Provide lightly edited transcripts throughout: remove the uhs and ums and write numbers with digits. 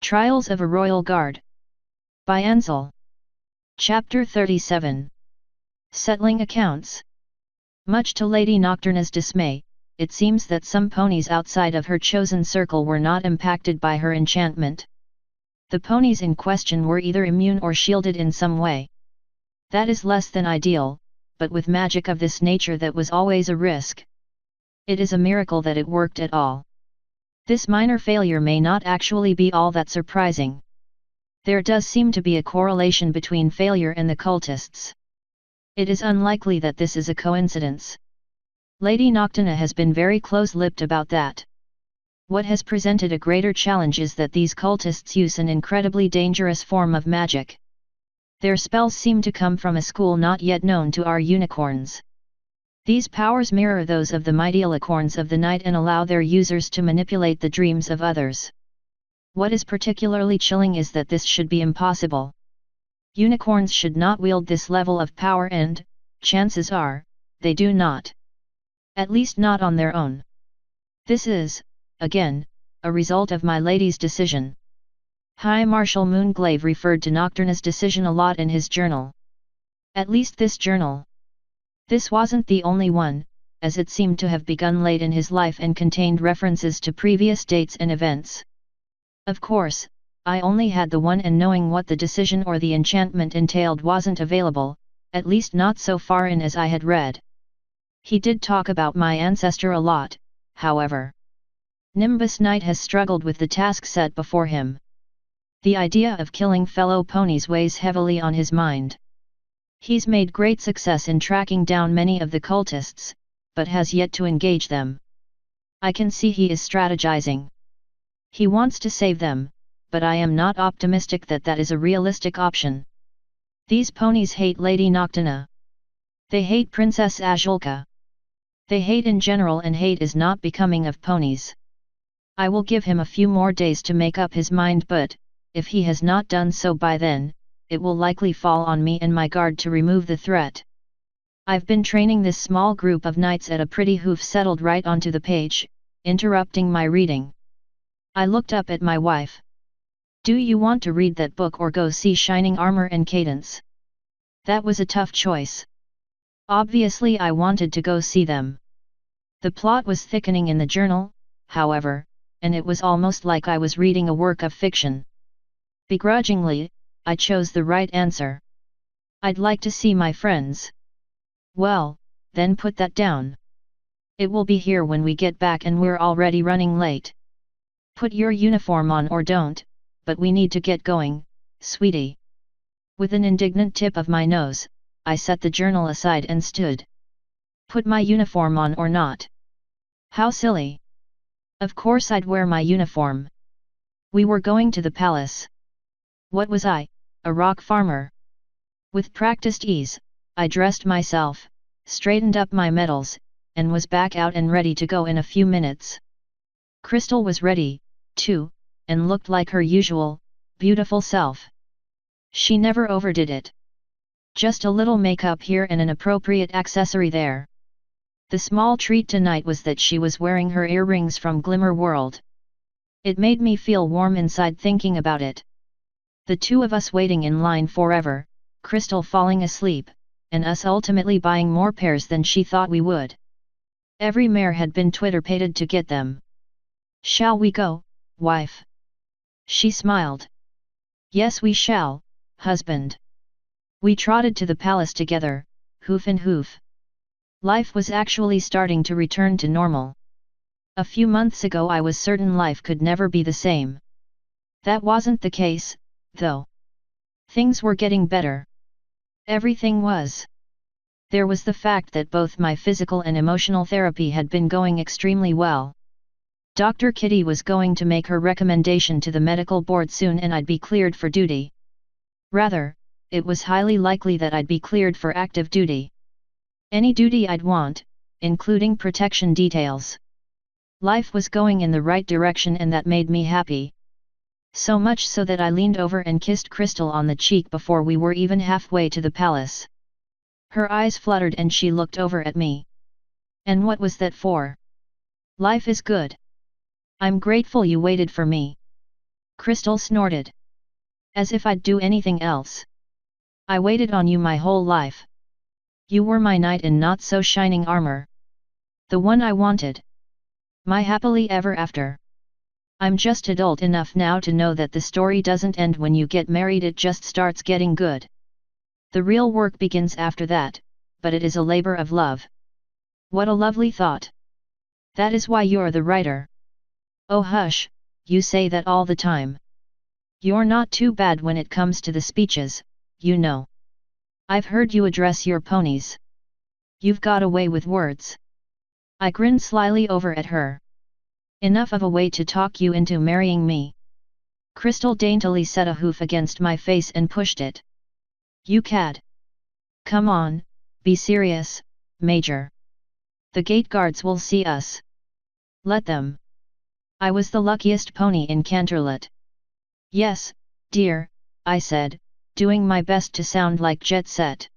Trials of a Royal Guard. By Ansel. Chapter 37. Settling Accounts. Much to Lady Nocturna's dismay, it seems that some ponies outside of her chosen circle were not impacted by her enchantment. The ponies in question were either immune or shielded in some way. That is less than ideal, but with magic of this nature that was always a risk. It is a miracle that it worked at all. This minor failure may not actually be all that surprising. There does seem to be a correlation between failure and the cultists. It is unlikely that this is a coincidence. Lady Nocturna has been very close-lipped about that. What has presented a greater challenge is that these cultists use an incredibly dangerous form of magic. Their spells seem to come from a school not yet known to our unicorns. These powers mirror those of the mighty alicorns of the night and allow their users to manipulate the dreams of others. What is particularly chilling is that this should be impossible. Unicorns should not wield this level of power and, chances are, they do not. At least not on their own. This is, again, a result of my lady's decision. High Marshal Moonglaive referred to Nocturna's decision a lot in his journal. At least this journal. This wasn't the only one, as it seemed to have begun late in his life and contained references to previous dates and events. Of course, I only had the one, and knowing what the decision or the enchantment entailed wasn't available, at least not so far in as I had read. He did talk about my ancestor a lot, however. Nimbus Knight has struggled with the task set before him. The idea of killing fellow ponies weighs heavily on his mind. He's made great success in tracking down many of the cultists, but has yet to engage them. I can see he is strategizing. He wants to save them, but I am not optimistic that that is a realistic option. These ponies hate Lady Nocturna. They hate Princess Azulka. They hate in general, and hate is not becoming of ponies. I will give him a few more days to make up his mind, but, if he has not done so by then, it will likely fall on me and my guard to remove the threat. I've been training this small group of knights at a pretty hoof settled right onto the page, interrupting my reading. I looked up at my wife. Do you want to read that book or go see Shining Armor and Cadence? That was a tough choice. Obviously I wanted to go see them. The plot was thickening in the journal, however, and it was almost like I was reading a work of fiction. Begrudgingly, I chose the right answer. I'd like to see my friends. Well, then put that down. It will be here when we get back and we're already running late. Put your uniform on or don't, but we need to get going, sweetie. With an indignant tip of my nose, I set the journal aside and stood. Put my uniform on or not? How silly. Of course I'd wear my uniform. We were going to the palace. What was I, a rock farmer? With practiced ease, I dressed myself, straightened up my medals, and was back out and ready to go in a few minutes. Crystal was ready, too, and looked like her usual, beautiful self. She never overdid it. Just a little makeup here and an appropriate accessory there. The small treat tonight was that she was wearing her earrings from Glimmer World. It made me feel warm inside thinking about it. The two of us waiting in line forever, Crystal falling asleep, and us ultimately buying more pairs than she thought we would. Every mare had been Twitter-pated to get them. Shall we go, wife? She smiled. Yes, we shall, husband. We trotted to the palace together, hoof in hoof. Life was actually starting to return to normal. A few months ago I was certain life could never be the same. That wasn't the case, though. Things were getting better. Everything was. There was the fact that both my physical and emotional therapy had been going extremely well. Dr. Kitty was going to make her recommendation to the medical board soon and I'd be cleared for duty. Rather, it was highly likely that I'd be cleared for active duty. Any duty I'd want, including protection details. Life was going in the right direction and that made me happy. So much so that I leaned over and kissed Crystal on the cheek before we were even halfway to the palace. Her eyes fluttered and she looked over at me. And what was that for? Life is good. I'm grateful you waited for me. Crystal snorted. As if I'd do anything else. I waited on you my whole life. You were my knight in not so shining armor. The one I wanted. My happily ever after. I'm just adult enough now to know that the story doesn't end when you get married, it just starts getting good. The real work begins after that, but it is a labor of love. What a lovely thought. That is why you're the writer. Oh hush, you say that all the time. You're not too bad when it comes to the speeches, you know. I've heard you address your ponies. You've got a way with words. I grinned slyly over at her. Enough of a way to talk you into marrying me. Crystal daintily set a hoof against my face and pushed it. You cad. Come on, be serious, Major. The gate guards will see us. Let them. I was the luckiest pony in Canterlot. Yes, dear, I said, doing my best to sound like jet set.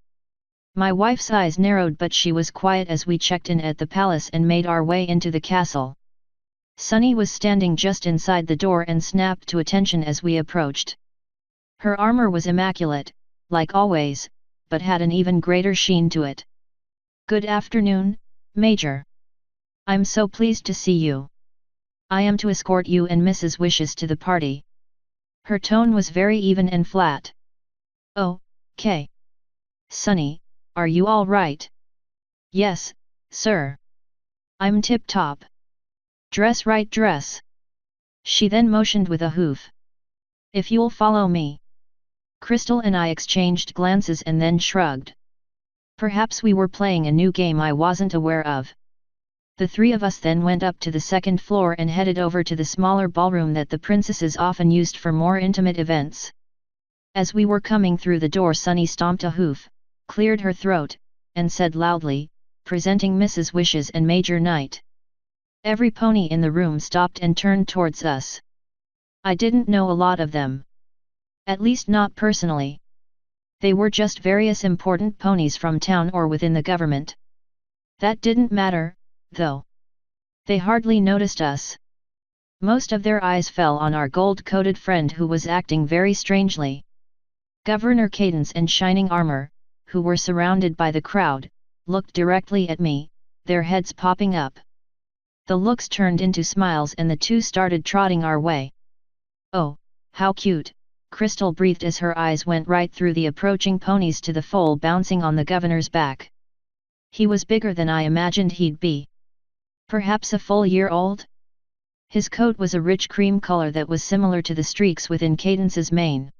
My wife's eyes narrowed, but she was quiet as we checked in at the palace and made our way into the castle. Sunny was standing just inside the door and snapped to attention as we approached. Her armor was immaculate, like always, but had an even greater sheen to it. Good afternoon, Major. I'm so pleased to see you. I am to escort you and Mrs. Wishes to the party. Her tone was very even and flat. Oh, Kay. Sunny, are you all right? Yes, sir. I'm tip-top. Dress right, dress. She then motioned with a hoof. If you'll follow me. Crystal and I exchanged glances and then shrugged. Perhaps we were playing a new game I wasn't aware of. The three of us then went up to the second floor and headed over to the smaller ballroom that the princesses often used for more intimate events. As we were coming through the door, Sunny stomped a hoof, cleared her throat, and said loudly, presenting Mrs. Wishes and Major Knight. Every pony in the room stopped and turned towards us. I didn't know a lot of them. At least not personally. They were just various important ponies from town or within the government. That didn't matter, though. They hardly noticed us. Most of their eyes fell on our gold-coated friend who was acting very strangely. Governor Cadence and Shining Armor, who were surrounded by the crowd, looked directly at me, their heads popping up. The looks turned into smiles and the two started trotting our way. Oh, how cute, Crystal breathed as her eyes went right through the approaching ponies to the foal bouncing on the governor's back. He was bigger than I imagined he'd be. Perhaps a full year old? His coat was a rich cream color that was similar to the streaks within Cadence's mane.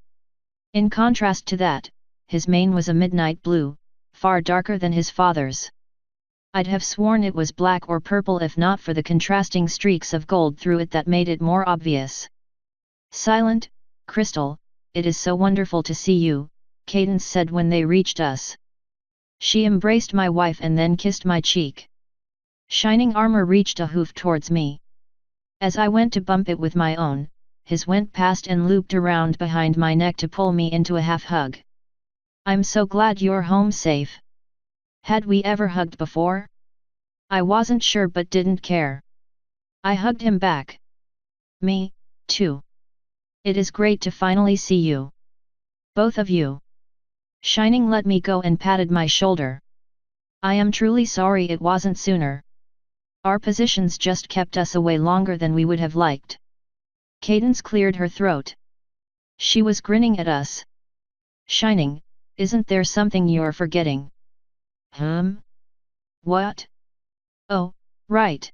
In contrast to that, his mane was a midnight blue, far darker than his father's. I'd have sworn it was black or purple if not for the contrasting streaks of gold through it that made it more obvious. Silent, Crystal, it is so wonderful to see you, Cadence said when they reached us. She embraced my wife and then kissed my cheek. Shining Armor reached a hoof towards me. As I went to bump it with my own, his went past and looped around behind my neck to pull me into a half hug. I'm so glad you're home safe. Had we ever hugged before? I wasn't sure but didn't care. I hugged him back. Me, too. It is great to finally see you. Both of you. Shining let me go and patted my shoulder. I am truly sorry it wasn't sooner. Our positions just kept us away longer than we would have liked. Cadence cleared her throat. She was grinning at us. Shining, isn't there something you're forgetting? What? Oh, right.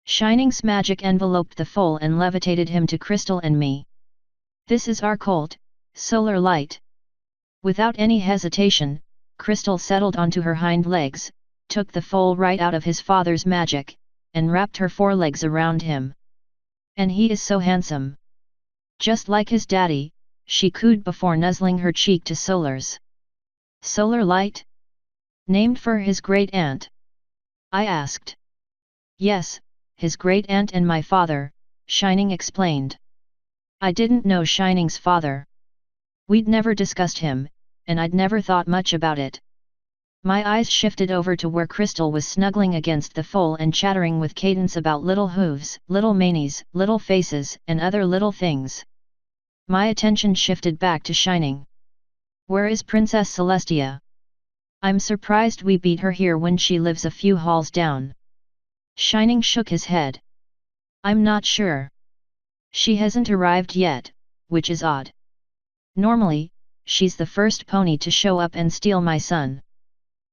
Shining's magic enveloped the foal and levitated him to Crystal and me. This is our colt, Solar Light. Without any hesitation, Crystal settled onto her hind legs, took the foal right out of his father's magic, and wrapped her forelegs around him. And he is so handsome. Just like his daddy, she cooed before nuzzling her cheek to Solar's. Solar Light? Named for his great-aunt? I asked. Yes, his great-aunt and my father, Shining explained. I didn't know Shining's father. We'd never discussed him, and I'd never thought much about it. My eyes shifted over to where Crystal was snuggling against the foal and chattering with Cadence about little hooves, little manies, little faces, and other little things. My attention shifted back to Shining. Where is Princess Celestia? I'm surprised we beat her here when she lives a few halls down. Shining shook his head. I'm not sure. She hasn't arrived yet, which is odd. Normally, she's the first pony to show up and steal my son.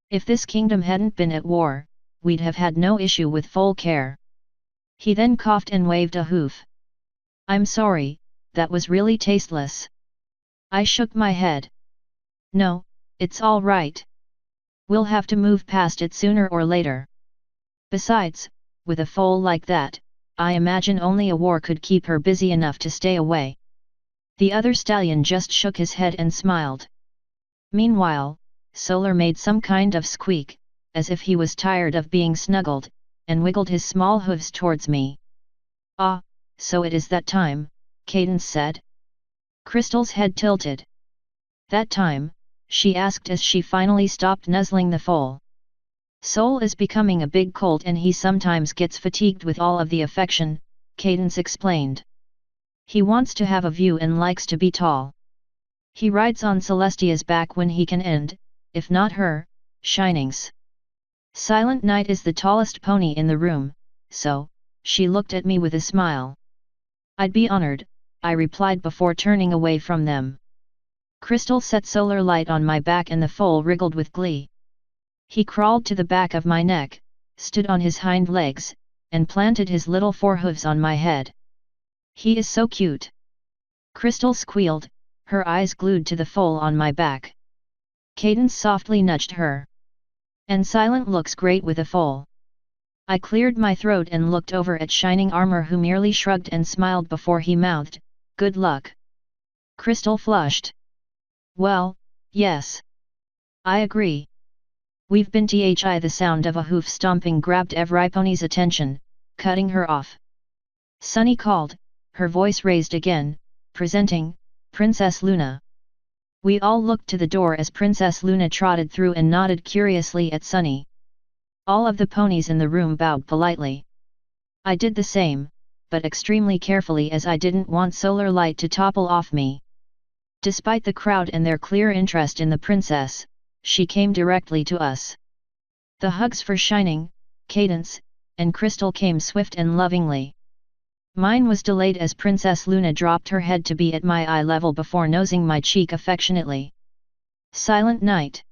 If this kingdom hadn't been at war, we'd have had no issue with foal care. He then coughed and waved a hoof. I'm sorry, that was really tasteless. I shook my head. No, it's all right. We'll have to move past it sooner or later. Besides, with a foal like that, I imagine only a war could keep her busy enough to stay away. The other stallion just shook his head and smiled. Meanwhile, Solar made some kind of squeak, as if he was tired of being snuggled, and wiggled his small hooves towards me. Ah, so it is that time, Cadence said. Crystal's head tilted. That time, she asked as she finally stopped nuzzling the foal. Sol is becoming a big colt and he sometimes gets fatigued with all of the affection, Cadence explained. He wants to have a view and likes to be tall. He rides on Celestia's back when he can and, if not her, Shining's. Silent Night is the tallest pony in the room, so, she looked at me with a smile. I'd be honored, I replied before turning away from them. Crystal set solar light on my back and the foal wriggled with glee. He crawled to the back of my neck, stood on his hind legs, and planted his little forehooves on my head. He is so cute. Crystal squealed, her eyes glued to the foal on my back. Cadence softly nudged her. And Silent looks great with a foal. I cleared my throat and looked over at Shining Armor, who merely shrugged and smiled before he mouthed, "Good luck." Crystal flushed. Well, yes. I agree. We've been The sound of a hoof stomping grabbed Evrypony's attention, cutting her off. Sunny called, her voice raised again, presenting, Princess Luna. We all looked to the door as Princess Luna trotted through and nodded curiously at Sunny. All of the ponies in the room bowed politely. I did the same, but extremely carefully as I didn't want solar light to topple off me. Despite the crowd and their clear interest in the princess, she came directly to us. The hugs for Shining, Cadence, and Crystal came swift and lovingly. Mine was delayed as Princess Luna dropped her head to be at my eye level before nosing my cheek affectionately. Silent Night.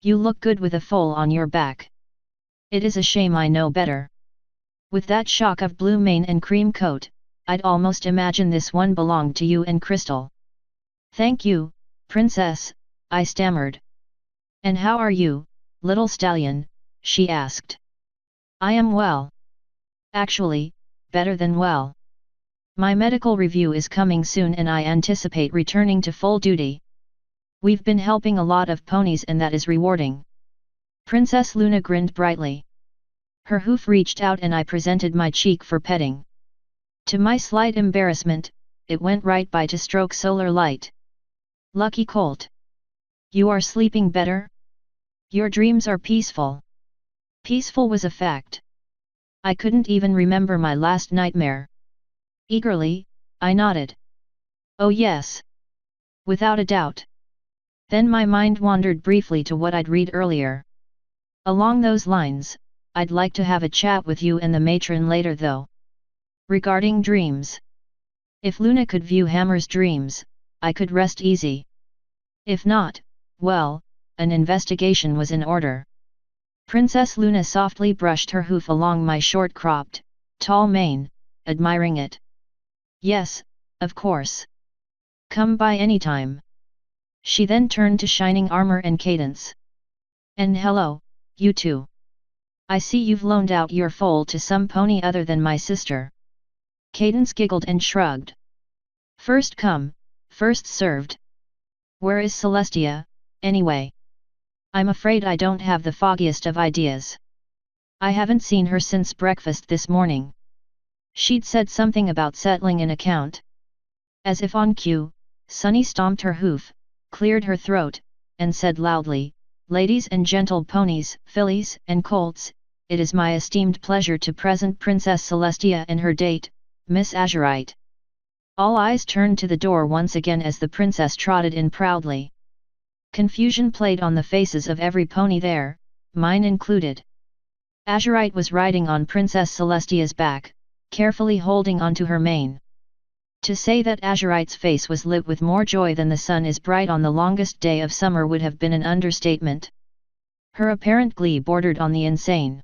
You look good with a foal on your back. It is a shame I know better. With that shock of blue mane and cream coat, I'd almost imagine this one belonged to you and Crystal. Thank you, Princess, I stammered. And how are you, little stallion? She asked. I am well. Actually, better than well. My medical review is coming soon and I anticipate returning to full duty. We've been helping a lot of ponies and that is rewarding. Princess Luna grinned brightly. Her hoof reached out and I presented my cheek for petting. To my slight embarrassment, it went right by to stroke solar light. Lucky colt. You are sleeping better? Your dreams are peaceful. Peaceful was a fact. I couldn't even remember my last nightmare. Eagerly, I nodded. Oh yes. Without a doubt. Then my mind wandered briefly to what I'd read earlier. Along those lines, I'd like to have a chat with you and the matron later though. Regarding dreams. If Luna could view Hammer's dreams, I could rest easy. If not, well, an investigation was in order. Princess Luna softly brushed her hoof along my short-cropped, tall mane, admiring it. Yes, of course. Come by anytime. She then turned to Shining Armor and Cadence. And hello, you two. I see you've loaned out your foal to some pony other than my sister. Cadence giggled and shrugged. First come, first served. Where is Celestia, anyway? I'm afraid I don't have the foggiest of ideas. I haven't seen her since breakfast this morning. She'd said something about settling an account. As if on cue, Sunny stomped her hoof, cleared her throat, and said loudly, Ladies and gentle ponies, fillies and colts, it is my esteemed pleasure to present Princess Celestia and her date, Miss Azurite. All eyes turned to the door once again as the princess trotted in proudly. Confusion played on the faces of every pony there, mine included. Azurite was riding on Princess Celestia's back, carefully holding onto her mane. To say that Azurite's face was lit with more joy than the sun is bright on the longest day of summer would have been an understatement. Her apparent glee bordered on the insane.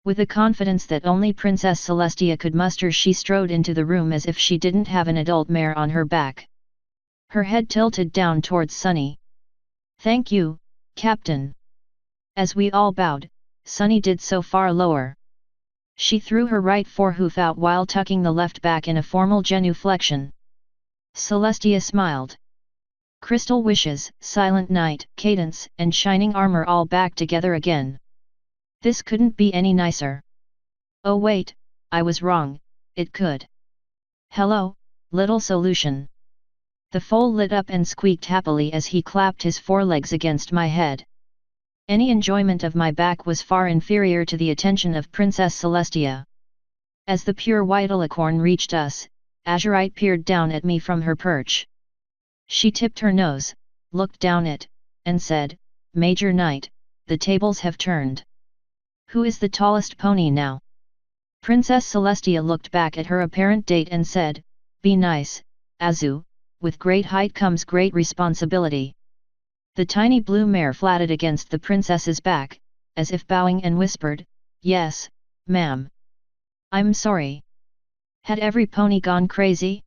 With a confidence that only Princess Celestia could muster, she strode into the room as if she didn't have an adult mare on her back. Her head tilted down towards Sunny. "Thank you, Captain." As we all bowed, Sunny did so far lower. She threw her right forehoof out while tucking the left back in a formal genuflection. Celestia smiled. Crystal wishes, silent night, cadence, and shining armor all back together again. This couldn't be any nicer. Oh wait, I was wrong, it could. Hello, little solution. The foal lit up and squeaked happily as he clapped his forelegs against my head. Any enjoyment of my back was far inferior to the attention of Princess Celestia. As the pure white alicorn reached us, Azurite peered down at me from her perch. She tipped her nose, looked down it, and said, "Major Knight, the tables have turned. Who is the tallest pony now?" Princess Celestia looked back at her apparent date and said, "Be nice, Azu, with great height comes great responsibility." The tiny blue mare flatted against the princess's back, as if bowing, and whispered, "Yes, ma'am." "I'm sorry." Had every pony gone crazy?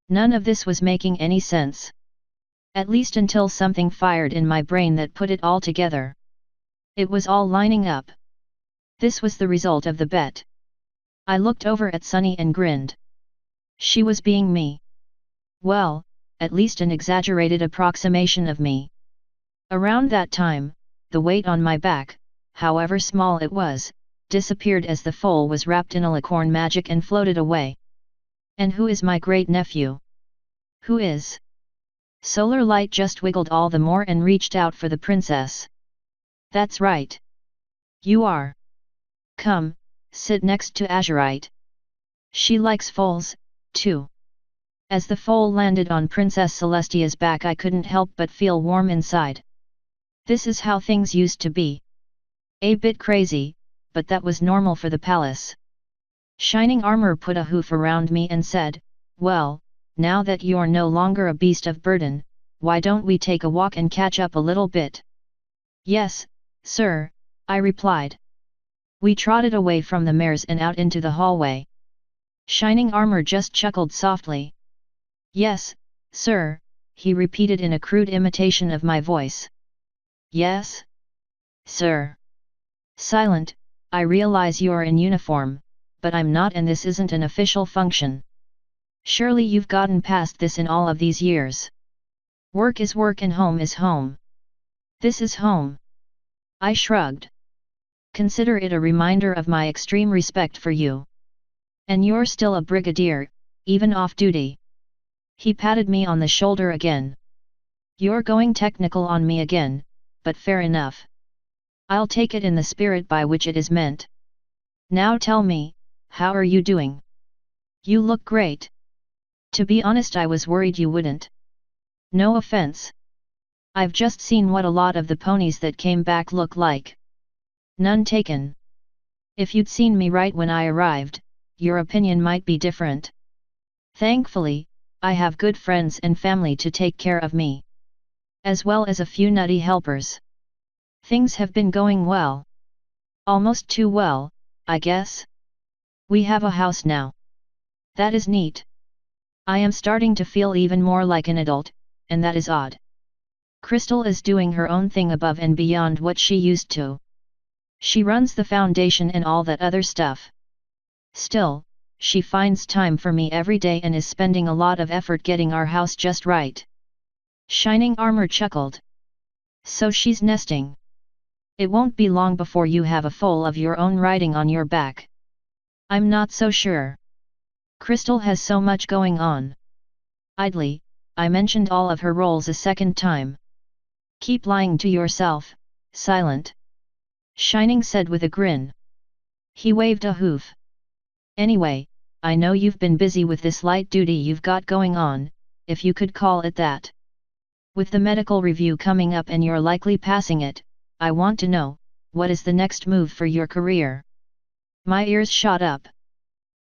None of this was making any sense. At least until something fired in my brain that put it all together. It was all lining up. This was the result of the bet. I looked over at Sunny and grinned. She was being me. Well, at least an exaggerated approximation of me. Around that time, the weight on my back, however small it was, disappeared as the foal was wrapped in alicorn magic and floated away. And who is my great-nephew? Who is? Solar Light just wiggled all the more and reached out for the princess. That's right. You are. Come, sit next to Azurite. She likes foals, too. As the foal landed on Princess Celestia's back, I couldn't help but feel warm inside. This is how things used to be. A bit crazy, but that was normal for the palace. Shining Armor put a hoof around me and said, "Well, now that you're no longer a beast of burden, why don't we take a walk and catch up a little bit?" "Yes, sir," I replied. We trotted away from the mares and out into the hallway. Shining Armor just chuckled softly. "Yes, sir," he repeated in a crude imitation of my voice. "Yes, sir." Silent. I realize you're in uniform, but I'm not, and this isn't an official function. Surely you've gotten past this in all of these years. Work is work and home is home. This is home. I shrugged. Consider it a reminder of my extreme respect for you. And you're still a brigadier, even off duty. He patted me on the shoulder again. You're going technical on me again, but fair enough. I'll take it in the spirit by which it is meant. Now tell me, how are you doing? You look great. To be honest, I was worried you wouldn't. No offense. I've just seen what a lot of the ponies that came back look like. None taken. If you'd seen me right when I arrived, your opinion might be different. Thankfully, I have good friends and family to take care of me. As well as a few nutty helpers. Things have been going well. Almost too well, I guess. We have a house now. That is neat. I am starting to feel even more like an adult, and that is odd. Crystal is doing her own thing above and beyond what she used to. She runs the foundation and all that other stuff. Still, she finds time for me every day and is spending a lot of effort getting our house just right. Shining Armor chuckled. So she's nesting. It won't be long before you have a foal of your own riding on your back. I'm not so sure. Crystal has so much going on. Idly, I mentioned all of her roles a second time. Keep lying to yourself, Silent. Shining said with a grin. He waved a hoof. Anyway, I know you've been busy with this light duty you've got going on, if you could call it that. With the medical review coming up and you're likely passing it, I want to know, what is the next move for your career? My ears shot up.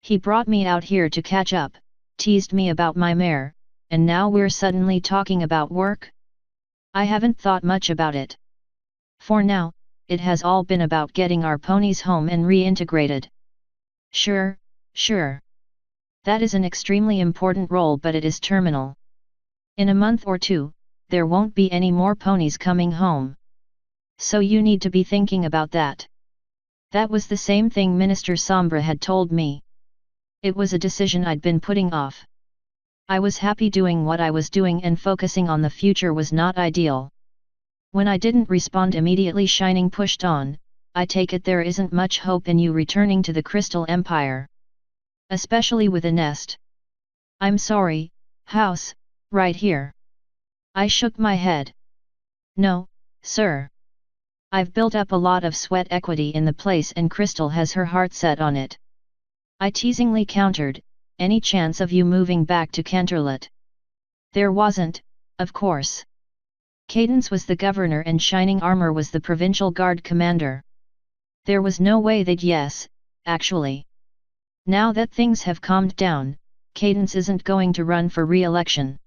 He brought me out here to catch up, teased me about my mare, and now we're suddenly talking about work? I haven't thought much about it. For now, it has all been about getting our ponies home and reintegrated. Sure, sure. That is an extremely important role, but it is terminal. In a month or two, there won't be any more ponies coming home. So you need to be thinking about that. That was the same thing Minister Sombra had told me. It was a decision I'd been putting off. I was happy doing what I was doing, and focusing on the future was not ideal. When I didn't respond immediately, Shining pushed on, I take it there isn't much hope in you returning to the Crystal Empire. Especially with a nest. I'm sorry, house, right here. I shook my head. No, sir. I've built up a lot of sweat equity in the place and Crystal has her heart set on it. I teasingly countered, any chance of you moving back to Canterlot? There wasn't, of course. Cadence was the governor and Shining Armor was the provincial guard commander. There was no way they'd yes, actually. Now that things have calmed down, Cadence isn't going to run for re-election.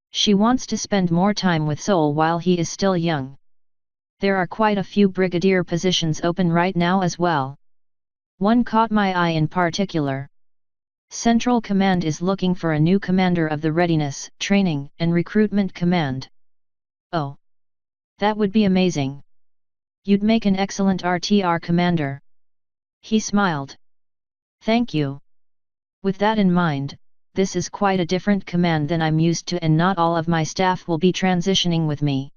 She wants to spend more time with Sol while he is still young. There are quite a few brigadier positions open right now as well. One caught my eye in particular. Central Command is looking for a new commander of the Readiness, Training, and Recruitment Command. Oh! That would be amazing. You'd make an excellent RTR commander. He smiled. Thank you. With that in mind, this is quite a different command than I'm used to, and not all of my staff will be transitioning with me.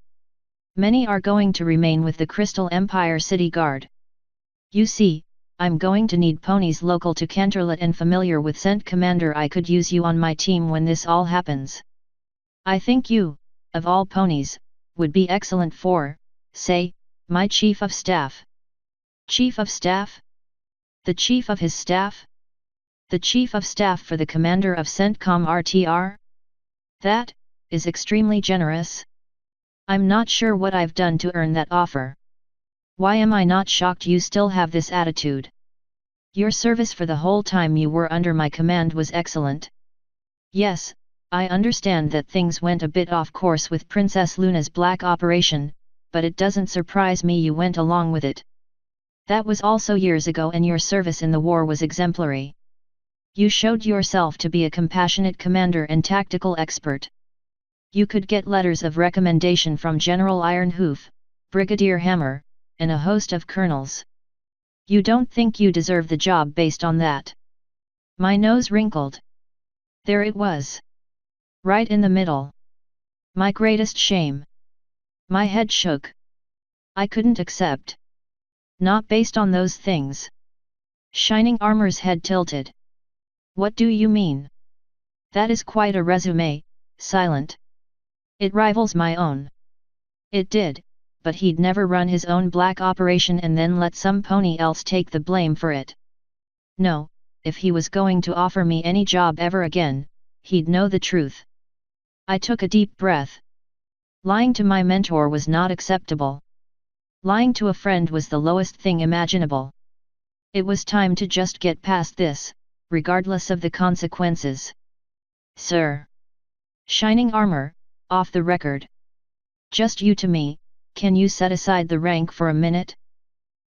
Many are going to remain with the Crystal Empire City Guard. You see, I'm going to need ponies local to Canterlot and familiar with Scent Commander. I could use you on my team when this all happens. I think you, of all ponies, would be excellent for, say, my Chief of Staff. Chief of Staff? The Chief of his staff? The Chief of Staff for the Commander of CENTCOM RTR? That is extremely generous. I'm not sure what I've done to earn that offer. Why am I not shocked you still have this attitude? Your service for the whole time you were under my command was excellent. Yes, I understand that things went a bit off course with Princess Luna's black operation, but it doesn't surprise me you went along with it. That was also years ago, and your service in the war was exemplary. You showed yourself to be a compassionate commander and tactical expert. You could get letters of recommendation from General Ironhoof, Brigadier Hammer, and a host of colonels. You don't think you deserve the job based on that? My nose wrinkled. There it was. Right in the middle. My greatest shame. My head shook. I couldn't accept. Not based on those things. Shining Armor's head tilted. What do you mean? That is quite a resume, Silent. It rivals my own. It did, but he'd never run his own black operation and then let some pony else take the blame for it. No, if he was going to offer me any job ever again, he'd know the truth. I took a deep breath. Lying to my mentor was not acceptable. Lying to a friend was the lowest thing imaginable. It was time to just get past this, regardless of the consequences. Sir. Shining Armor, off the record. Just you to me, can you set aside the rank for a minute?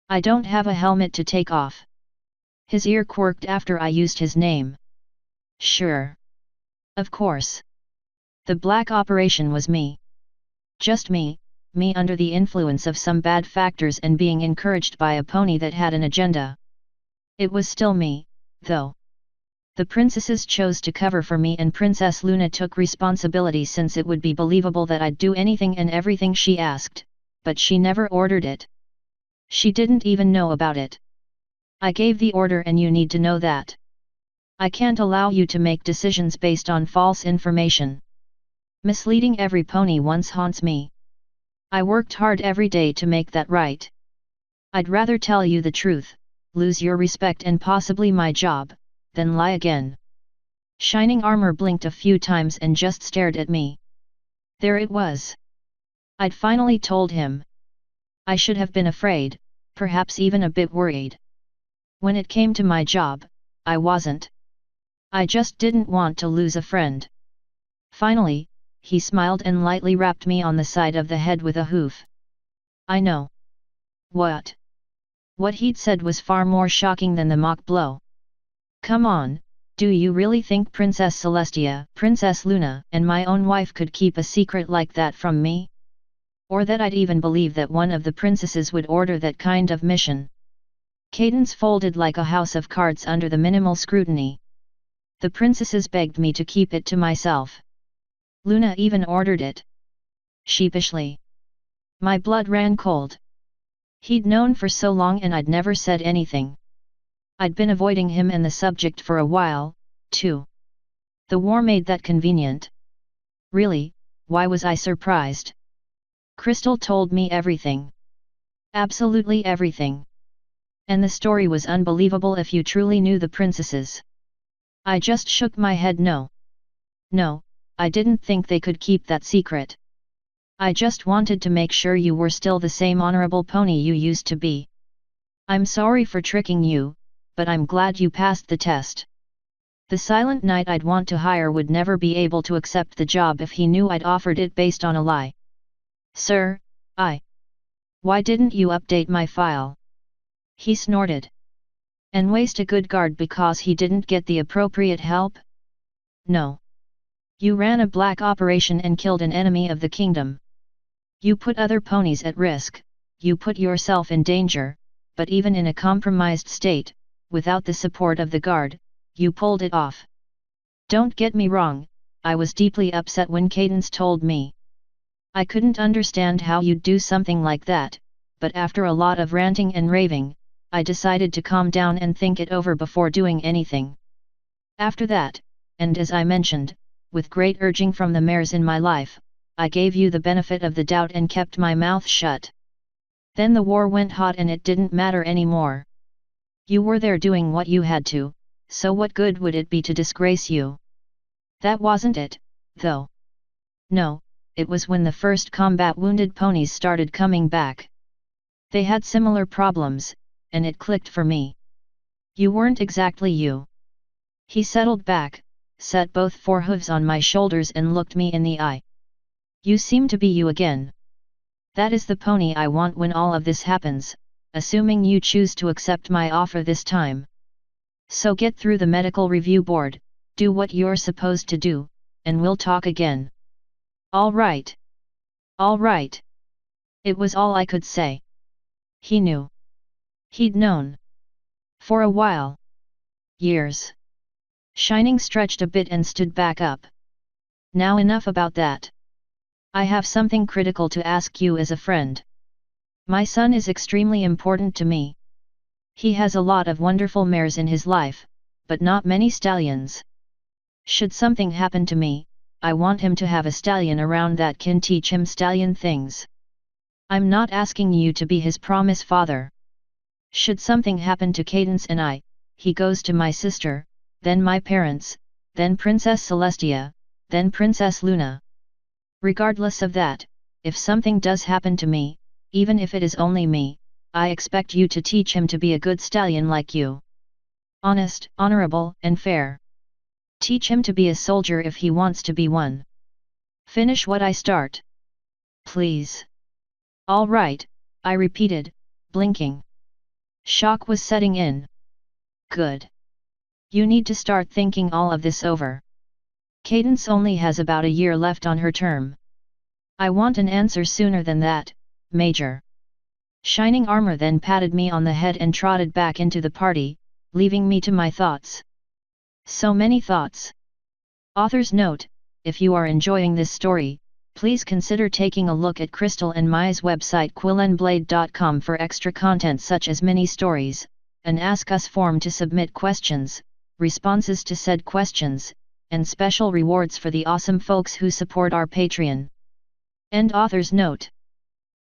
I don't have a helmet to take off. His ear quirked after I used his name. Sure. Of course. The black operation was me. Just me under the influence of some bad factors and being encouraged by a pony that had an agenda. It was still me, though. The princesses chose to cover for me and Princess Luna took responsibility since it would be believable that I'd do anything and everything she asked, but she never ordered it. She didn't even know about it. I gave the order and you need to know that. I can't allow you to make decisions based on false information. Misleading every pony once haunts me. I worked hard every day to make that right. I'd rather tell you the truth, lose your respect and possibly my job, then lie again. Shining Armor blinked a few times and just stared at me. There it was. I'd finally told him. I should have been afraid, perhaps even a bit worried. When it came to my job, I wasn't. I just didn't want to lose a friend. Finally, he smiled and lightly rapped me on the side of the head with a hoof. I know. What? What he'd said was far more shocking than the mock blow. Come on, do you really think Princess Celestia, Princess Luna, and my own wife could keep a secret like that from me? Or that I'd even believe that one of the princesses would order that kind of mission? Cadence folded like a house of cards under the minimal scrutiny. The princesses begged me to keep it to myself. Luna even ordered it. Sheepishly. My blood ran cold. He'd known for so long and I'd never said anything. I'd been avoiding him and the subject for a while, too. The war made that convenient. Really, why was I surprised? Crystal told me everything. Absolutely everything. And the story was unbelievable if you truly knew the princesses. I just shook my head no. No, I didn't think they could keep that secret. I just wanted to make sure you were still the same honorable pony you used to be. I'm sorry for tricking you, but I'm glad you passed the test. The silent knight I'd want to hire would never be able to accept the job if he knew I'd offered it based on a lie. Sir, why didn't you update my file? He snorted. And waste a good guard because he didn't get the appropriate help? No. You ran a black operation and killed an enemy of the kingdom. You put other ponies at risk, you put yourself in danger, but even in a compromised state, without the support of the guard, you pulled it off. Don't get me wrong, I was deeply upset when Cadence told me. I couldn't understand how you'd do something like that, but after a lot of ranting and raving, I decided to calm down and think it over before doing anything. After that, and as I mentioned, with great urging from the mares in my life, I gave you the benefit of the doubt and kept my mouth shut. Then the war went hot and it didn't matter anymore. You were there doing what you had to, so what good would it be to disgrace you? That wasn't it, though. No, it was when the first combat wounded ponies started coming back. They had similar problems, and it clicked for me. You weren't exactly you. He settled back, set both forehooves on my shoulders and looked me in the eye. You seem to be you again. That is the pony I want when all of this happens, assuming you choose to accept my offer this time. So get through the medical review board, do what you're supposed to do, and we'll talk again. All right. All right. It was all I could say. He knew. He'd known. For a while. Years. Shining stretched a bit and stood back up. Now enough about that. I have something critical to ask you as a friend. My son is extremely important to me. He has a lot of wonderful mares in his life, but not many stallions. Should something happen to me, I want him to have a stallion around that can teach him stallion things. I'm not asking you to be his promise father. Should something happen to Cadence and he goes to my sister, then my parents, then Princess Celestia, then Princess Luna. Regardless of that, if something does happen to me, even if it is only me, I expect you to teach him to be a good stallion like you. Honest, honorable, and fair. Teach him to be a soldier if he wants to be one. Finish what I start. Please. All right, I repeated, blinking. Shock was setting in. Good. You need to start thinking all of this over. Cadence only has about a year left on her term. I want an answer sooner than that, Major. Shining Armor then patted me on the head and trotted back into the party, leaving me to my thoughts. So many thoughts. Author's note: if you are enjoying this story, please consider taking a look at Crystal and Mai's website quillandblade.com for extra content such as mini stories, an Ask Us form to submit questions, responses to said questions, and special rewards for the awesome folks who support our Patreon. End author's note.